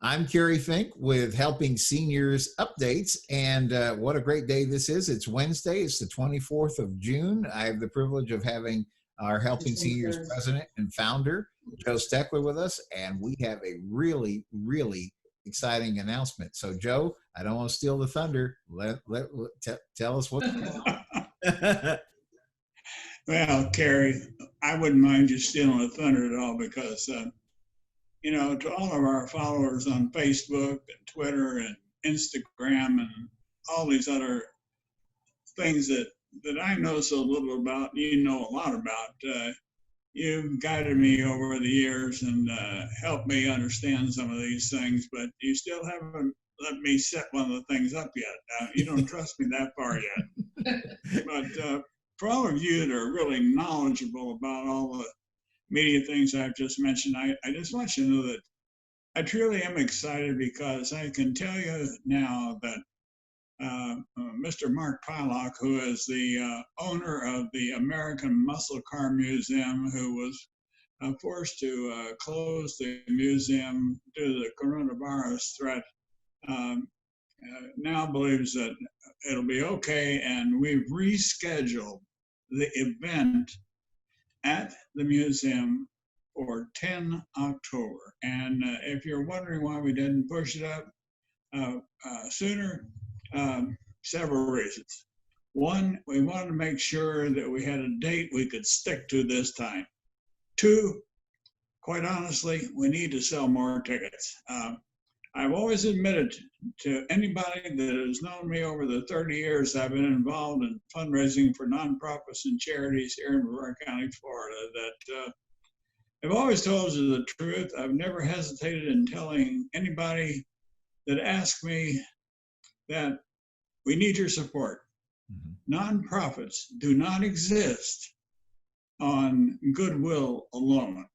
I'm Kerry Fink with Helping Seniors Updates, and what a great day this is. It's Wednesday. It's the 24th of June. I have the privilege of having our Helping Seniors president and founder, Joe Steckler, with us, and we have a really, really exciting announcement. So, Joe, I don't want to steal the thunder. Tell us what's going on. Well, Kerry, I wouldn't mind you stealing the thunder at all because, to all of our followers on Facebook and Twitter and Instagram and all these other things that I know so little about, you know a lot about, you've guided me over the years and helped me understand some of these things, but you still haven't let me set one of the things up yet. You don't trust me that far yet. But for all of you that are really knowledgeable about all the media things I've just mentioned, I just want you to know that I truly am excited because I can tell you now that Mr. Mark Pylock, who is the owner of the American Muscle Car Museum, who was forced to close the museum due to the coronavirus threat, now believes that it'll be okay, and we've rescheduled the event at the museum for 10 October. And if you're wondering why we didn't push it up sooner, several reasons. One, we wanted to make sure that we had a date we could stick to this time. Two, quite honestly, we need to sell more tickets. I've always admitted to anybody that has known me over the 30 years I've been involved in fundraising for nonprofits and charities here in Brevard County, Florida, that I've always told you the truth. I've never hesitated in telling anybody that asks me that we need your support. Mm-hmm. Nonprofits do not exist on goodwill alone.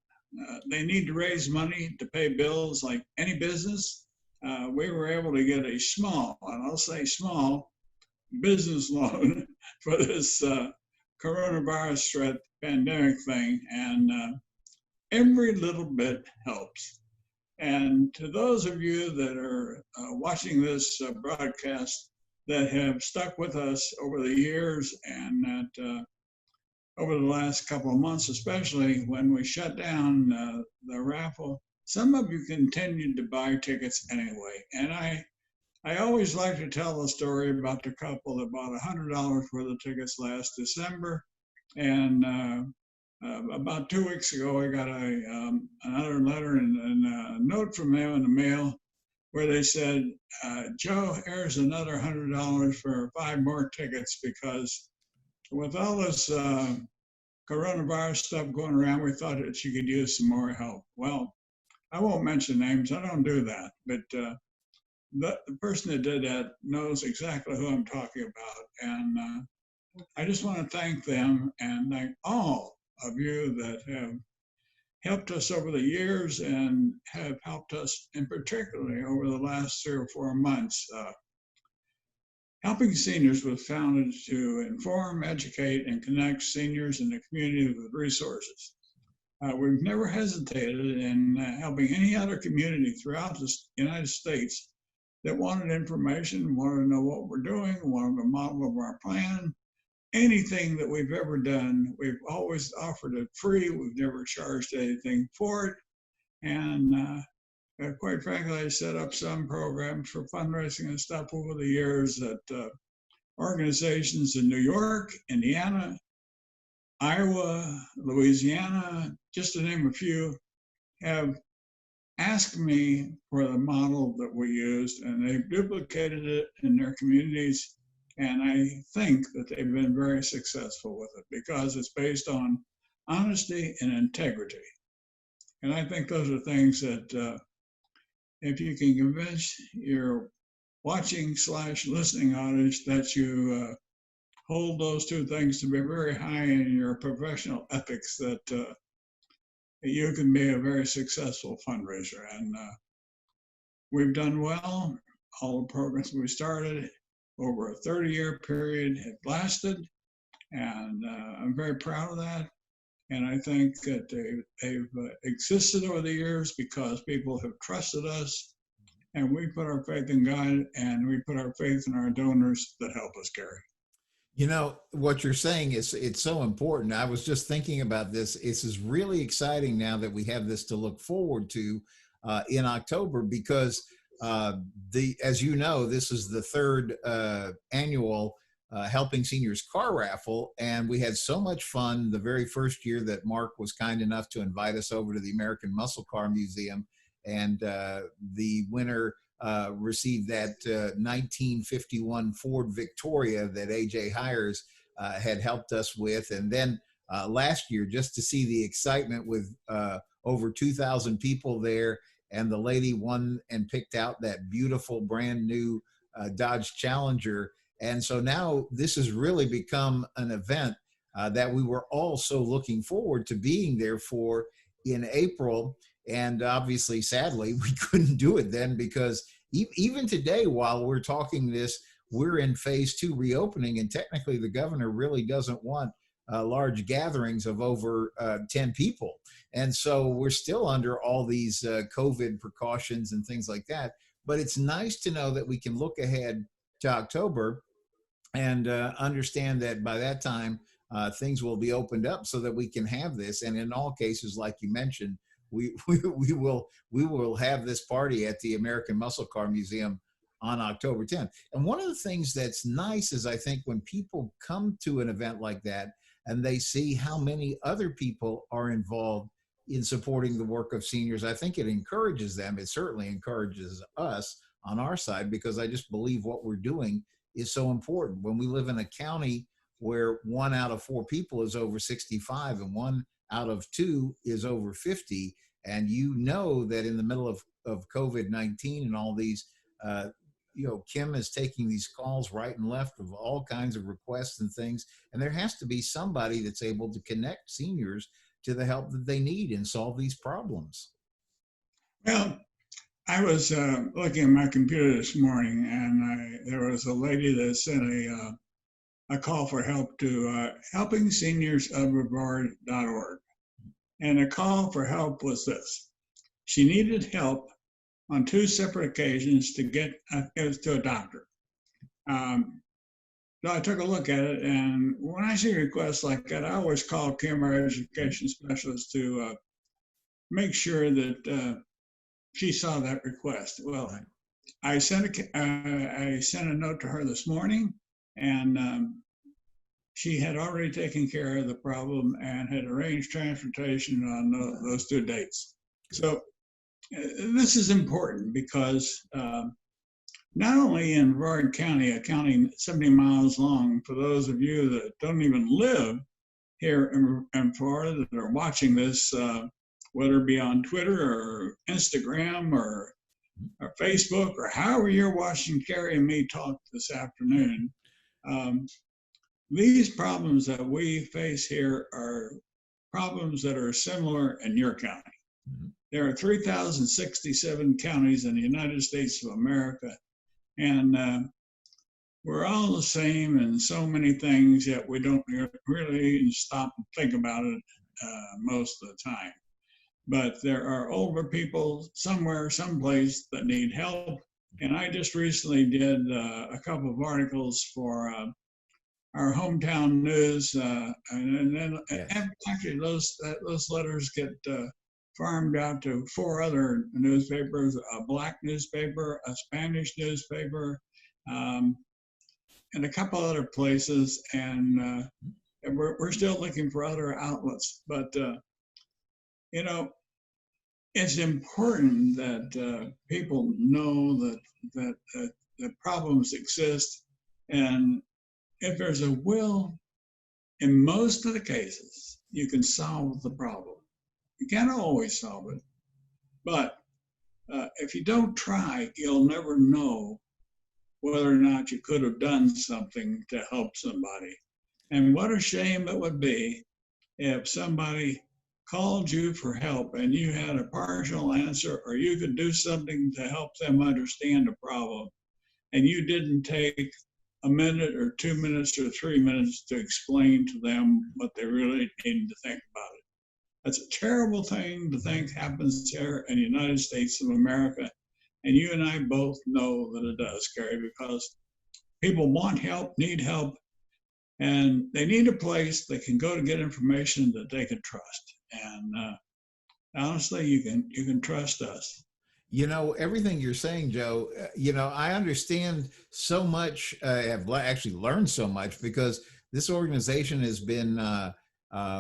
They need to raise money to pay bills like any business. We were able to get a small, and I'll say small, business loan for this coronavirus threat pandemic thing, and every little bit helps. And to those of you that are watching this broadcast that have stuck with us over the years and that over the last couple of months, especially when we shut down the raffle, some of you continued to buy tickets anyway. And I always like to tell the story about the couple that bought $100 worth of tickets last December. And about 2 weeks ago, I got another letter and a note from them in the mail where they said, Joe, here's another $100 for 5 more tickets, because with all this coronavirus stuff going around, we thought that you could use some more help. Well, I won't mention names. I don't do that. But the person that did that knows exactly who I'm talking about. And I just want to thank them and thank all of you that have helped us over the years and have helped us in particularly over the last 3 or 4 months. Helping Seniors was founded to inform, educate, and connect seniors in the community with resources. We've never hesitated in helping any other community throughout the United States that wanted information, wanted to know what we're doing, wanted a model of our plan. Anything that we've ever done, we've always offered it free. We've never charged anything for it. And quite frankly, I set up some programs for fundraising and stuff over the years that organizations in New York, Indiana, Iowa, Louisiana, just to name a few, have asked me for the model that we used, and they've duplicated it in their communities. And I think that they've been very successful with it because it's based on honesty and integrity. And I think those are things that if you can convince your watching/listening audience that you hold those two things to be very high in your professional ethics, that you can be a very successful fundraiser. And we've done well. All the programs we started over a 30-year period have lasted, and I'm very proud of that. And I think that they've existed over the years because people have trusted us and we put our faith in God, and we put our faith in our donors that help us, Kerry. You know, what you're saying is it's so important. I was just thinking about this. This is really exciting now that we have this to look forward to in October, because as you know, this is the third annual Helping Seniors Car Raffle, and we had so much fun the very first year that Mark was kind enough to invite us over to the American Muscle Car Museum, and the winner received that 1951 Ford Victoria that AJ Hires had helped us with. And then last year, just to see the excitement with over 2,000 people there, and the lady won and picked out that beautiful brand new Dodge Challenger. And so now this has really become an event that we were all so looking forward to being there for in April. And obviously, sadly, we couldn't do it then, because even today, while we're talking this, we're in phase 2 reopening, and technically the governor really doesn't want large gatherings of over 10 people. And so we're still under all these COVID precautions and things like that. But it's nice to know that we can look ahead to October and understand that by that time, things will be opened up so that we can have this. And in all cases, like you mentioned, we will have this party at the American Muscle Car Museum on October 10th. And one of the things that's nice is, I think, when people come to an event like that and they see how many other people are involved in supporting the work of seniors, I think it encourages them. It certainly encourages us on our side, because I just believe what we're doing is so important. When we live in a county where 1 out of 4 people is over 65 and 1 out of 2 is over 50, and you know that in the middle of COVID-19 and all these, Kim is taking these calls right and left of all kinds of requests and things, and there has to be somebody that's able to connect seniors to the help that they need and solve these problems. Well, I was looking at my computer this morning, and there was a lady that sent a call for help to Helping Seniors of Brevard.org. And the call for help was this: she needed help on 2 separate occasions to get to a doctor. So I took a look at it, and when I see requests like that, I always call Kim, our education specialist, to make sure that she saw that request. Well, I sent a note to her this morning, and she had already taken care of the problem and had arranged transportation on those 2 dates. So this is important, because not only in Brevard County, a county 70 miles long, for those of you that don't even live here in Florida that are watching this, whether it be on Twitter or Instagram or Facebook, or however you're watching Kerry and me talk this afternoon, these problems that we face here are problems that are similar in your county. There are 3,067 counties in the United States of America, and we're all the same in so many things, yet we don't really even stop and think about it most of the time. But there are older people somewhere, someplace, that need help. And I just recently did a couple of articles for our hometown news, and then actually those letters get farmed out to 4 other newspapers: a black newspaper, a Spanish newspaper, and a couple other places. And we're still looking for other outlets. But it's important that people know that problems exist, and if there's a will, in most of the cases, you can solve the problem. You can't always solve it, but if you don't try, you'll never know whether or not you could have done something to help somebody. And what a shame it would be if somebody called you for help and you had a partial answer, or you could do something to help them understand the problem, and you didn't take a minute or 2 minutes or 3 minutes to explain to them what they really needed to think about it. That's a terrible thing to think happens here in the United States of America. And you and I both know that it does, Kerry, because people want help, need help, and they need a place they can go to get information that they can trust. And honestly, you can trust us. You know, everything you're saying, Joe, I understand so much. I've actually learned so much because this organization has been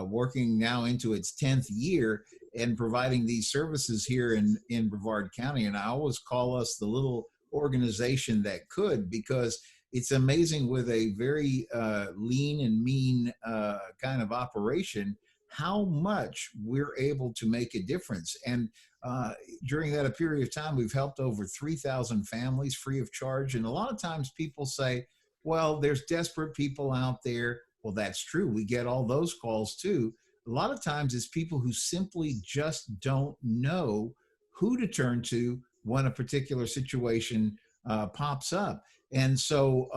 working now into its 10th year and providing these services here in Brevard County. And I always call us the little organization that could, because it's amazing with a very lean and mean kind of operation, how much we're able to make a difference. And during that period of time, we've helped over 3,000 families free of charge. And a lot of times people say, well, there's desperate people out there. Well, that's true. We get all those calls too. A lot of times it's people who simply just don't know who to turn to when a particular situation pops up. And so,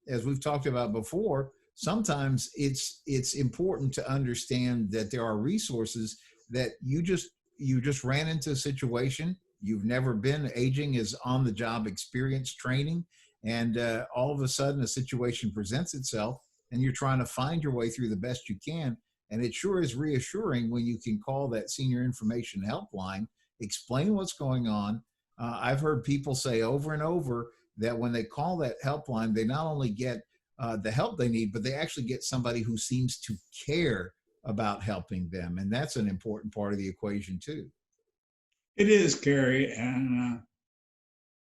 as we've talked about before, sometimes it's important to understand that there are resources that you just ran into a situation. You've never been. Aging is on the job experience training, and all of a sudden a situation presents itself and you're trying to find your way through the best you can. And it sure is reassuring when you can call that senior information helpline, explain what's going on. I've heard people say over and over that when they call that helpline, they not only get the help they need, but they actually get somebody who seems to care about helping them. And that's an important part of the equation too. It is, Kerry. And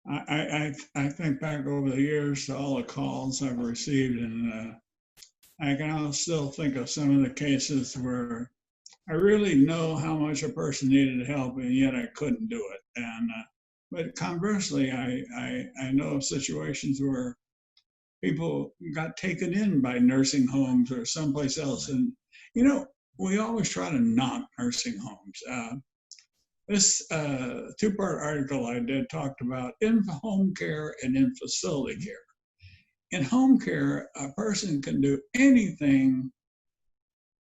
I think back over the years to all the calls I've received, and I can still think of some of the cases where I really know how much a person needed help, and yet I couldn't do it. And but conversely, I know of situations where people got taken in by nursing homes or someplace else. And, we always try to knock nursing homes. This two-part article I did talked about in-home care and in-facility care. In home care, a person can do anything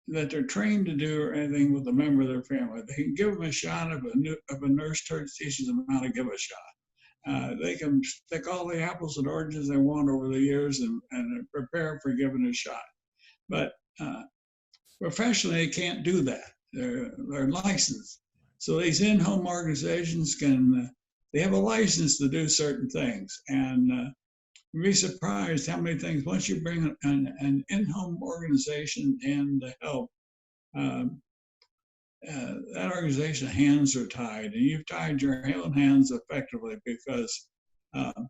that they're trained to do or anything with a member of their family. They can give them a shot if a nurse teaches them how to give a shot. They can stick all the apples and oranges they want over the years and prepare for giving a shot. But professionally, they can't do that. They're licensed. So these in-home organizations they have a license to do certain things. And you'd be surprised how many things, once you bring an in-home organization in to help, that organization hands are tied, and you've tied your own hands effectively because, and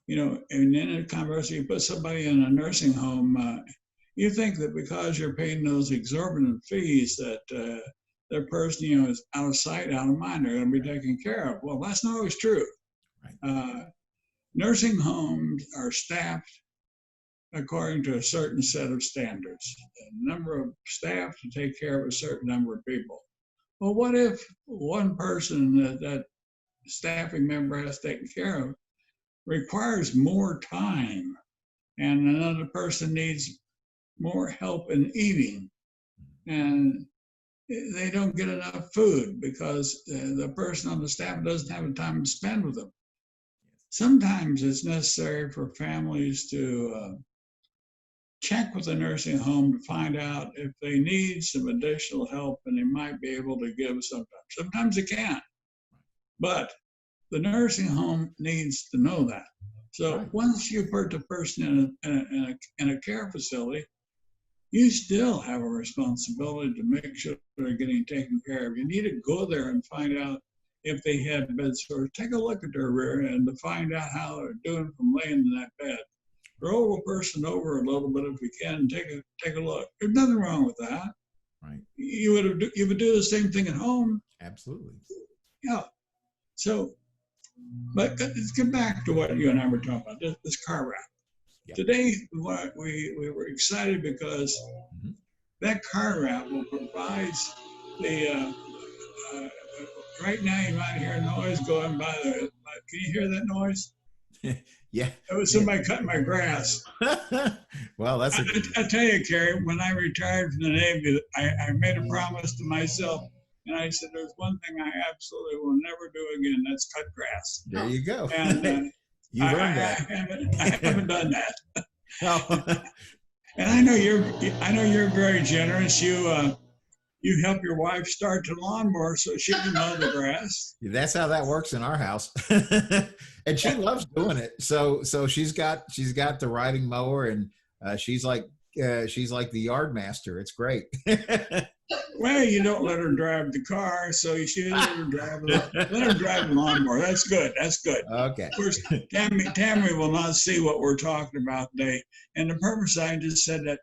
in a conversation, you put somebody in a nursing home, you think that because you're paying those exorbitant fees that their person, is out of sight, out of mind, they're going to be taken care of. Well, that's not always true. Right. Nursing homes are staffed according to a certain set of standards, a number of staff to take care of a certain number of people. Well, what if one person that staffing member has taken care of requires more time and another person needs more help in eating and they don't get enough food because the person on the staff doesn't have the time to spend with them? Sometimes it's necessary for families to check with the nursing home to find out if they need some additional help, and they might be able to give sometimes. Sometimes they can't, but the nursing home needs to know that. So once you put the person in a care facility, you still have a responsibility to make sure they're getting taken care of. You need to go there and find out if they had bed sores. Take a look at their rear end to find out how they're doing from laying in that bed. Roll a person over a little bit if you can. Take a look. There's nothing wrong with that. Right. You would do the same thing at home. Absolutely. Yeah. So, but let's get back to what you and I were talking about. This car raffle. Yep. Today we were excited because that car raffle provides the. Right now, you might hear noise going by. Can you hear that noise? Yeah. It was somebody cutting my grass. Well, that's I tell you, Kerry, when I retired from the Navy, I made a promise to myself And I said, there's one thing I absolutely will never do again. That's cut grass. There you go. And You've earned that. I haven't done that. Oh. And I know you're very generous. You help your wife start the lawnmower so she can mow the grass. That's how that works in our house. And she loves doing it. So she's got the riding mower, and she's like the yard master. It's great. Well, you don't let her drive the car, so you should let her drive the lawnmower. That's good. That's good. Okay. Of course, Tammy will not see what we're talking about today. And the purpose I just said that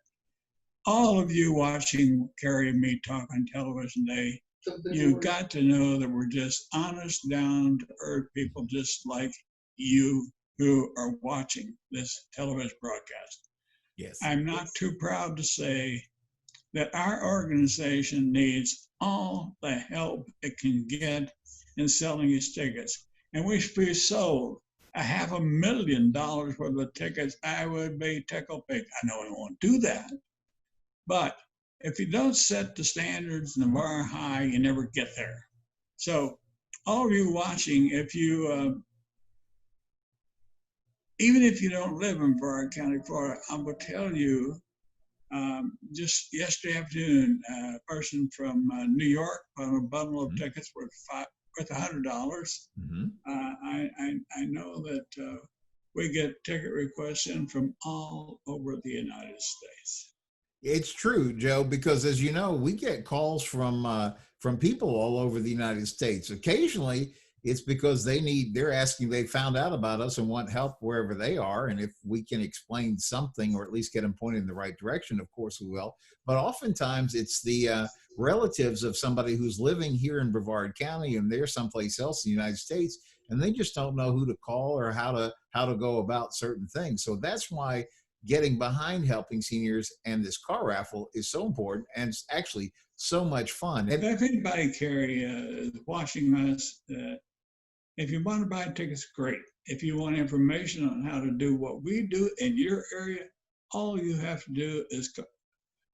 all of you watching Kerry and me talk on television today, you've got to know that we're just honest, down to earth people, just like you who are watching this television broadcast. Yes. I'm not too proud to say that our organization needs all the help it can get in selling its tickets. And if we sold $500,000 worth of tickets, I would be tickled pink. I know I won't do that. But if you don't set the standards and the bar high, you never get there. So all of you watching, if you, even if you don't live in Brevard County, Florida, I will tell you, just yesterday afternoon, a person from New York bought a bundle of tickets worth $100. Mm-hmm. I know that we get ticket requests in from all over the United States. It's true, Joe, because as you know, we get calls from people all over the United States. Occasionally, it's because they found out about us and want help wherever they are. And if we can explain something or at least get them pointed in the right direction, of course we will. But oftentimes it's the relatives of somebody who's living here in Brevard County and they're someplace else in the United States, and they just don't know who to call or how to go about certain things. So that's why getting behind Helping Seniors and this car raffle is so important, and it's actually so much fun. If anybody, Kerry, is watching us, if you want to buy tickets, great. If you want information on how to do what we do in your area, all you have to do is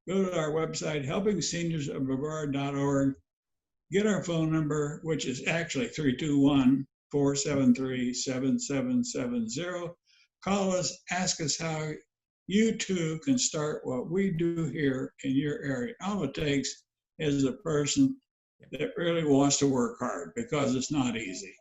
go to our website, helpingseniorsofbrevard.org, get our phone number, which is actually 321-473-7770. Call us, ask us how you too can start what we do here in your area. All it takes is a person that really wants to work hard, because it's not easy.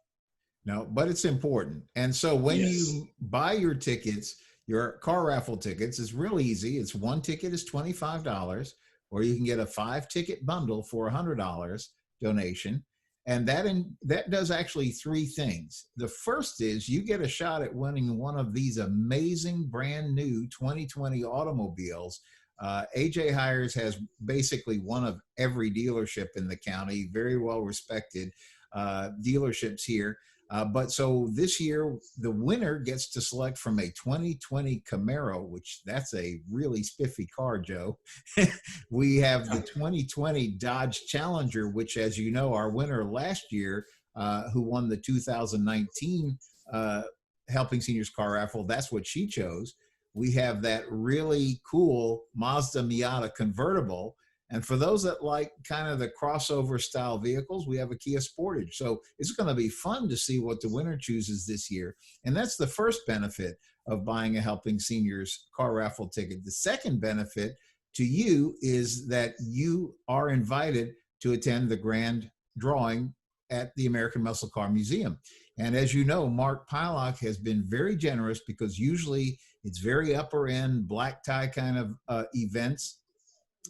No, but it's important. And so when you buy your tickets, your car raffle tickets, it's real easy. It's one ticket is $25, or you can get a 5-ticket bundle for $100 donation. And that does actually 3 things. The first is you get a shot at winning one of these amazing brand new 2020 automobiles. AJ Hires has basically one of every dealership in the county, very well respected dealerships here. But so this year, the winner gets to select from a 2020 Camaro, which that's a really spiffy car, Joe. We have the 2020 Dodge Challenger, which, as you know, our winner last year, who won the 2019 Helping Seniors Car Raffle, that's what she chose. We have that really cool Mazda Miata convertible. And for those that like kind of the crossover style vehicles, we have a Kia Sportage. So it's going to be fun to see what the winner chooses this year. And that's the first benefit of buying a Helping Seniors car raffle ticket. The second benefit to you is that you are invited to attend the grand drawing at the American Muscle Car Museum. And as you know, Mark Pylock has been very generous, because usually it's very upper end black tie kind of events.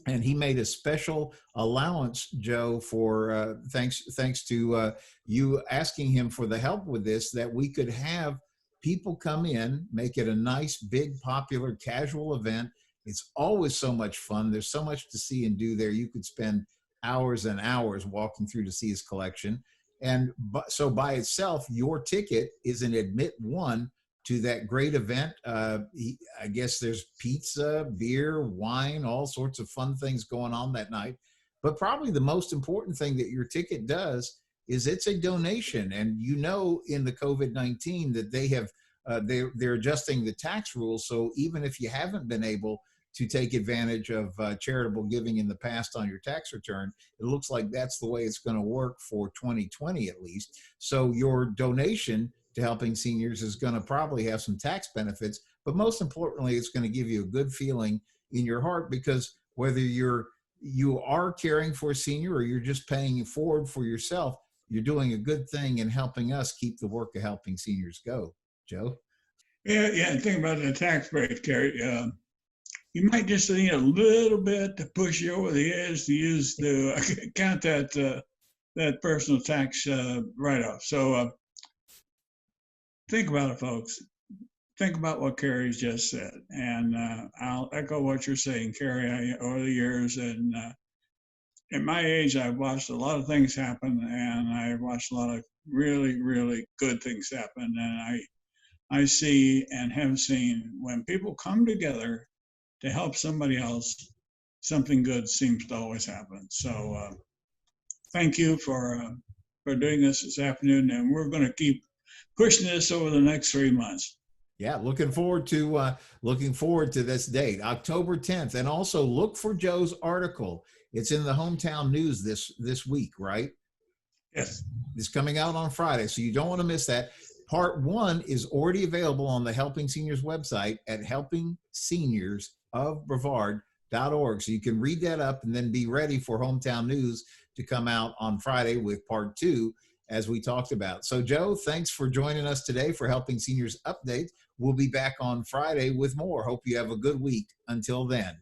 And he made a special allowance, Joe, for thanks to you asking him for the help with this, that we could have people come in, make it a nice, big, popular, casual event. It's always so much fun. There's so much to see and do there. You could spend hours and hours walking through to see his collection. And so by itself, your ticket is an admit one to that great event. I guess there's pizza, beer, wine, all sorts of fun things going on that night. But probably the most important thing that your ticket does is it's a donation. And you know, in the COVID-19 that they have, they're adjusting the tax rules. So even if you haven't been able to take advantage of charitable giving in the past on your tax return. It looks like that's the way it's going to work for 2020 at least. So your donation to Helping Seniors is going to probably have some tax benefits, but most importantly, it's going to give you a good feeling in your heart, because whether you are caring for a senior or you're just paying it forward for yourself, you're doing a good thing and helping us keep the work of Helping Seniors go. Joe? Yeah. Think about the tax break, Kerry. You might just need a little bit to push you over the edge to use the count that personal tax write-off. So think about it, folks. Think about what Kerry's just said, and I'll echo what you're saying, Kerry. Over the years, and at my age, I've watched a lot of things happen, and I've watched a lot of really, really good things happen. And I see and have seen when people come together to help somebody else, something good seems to always happen. So thank you for doing this afternoon, and we're going to keep pushing this over the next 3 months. Yeah, looking forward to this date, October 10th, and also look for Joe's article. It's in the Hometown News this week, right? Yes. It's coming out on Friday, so you don't want to miss that. Part 1 is already available on the Helping Seniors website at helpingseniors.brevard.org. So you can read that up and then be ready for Hometown News to come out on Friday with Part 2, as we talked about. So Joe, thanks for joining us today for Helping Seniors Update. We'll be back on Friday with more. Hope you have a good week. Until then.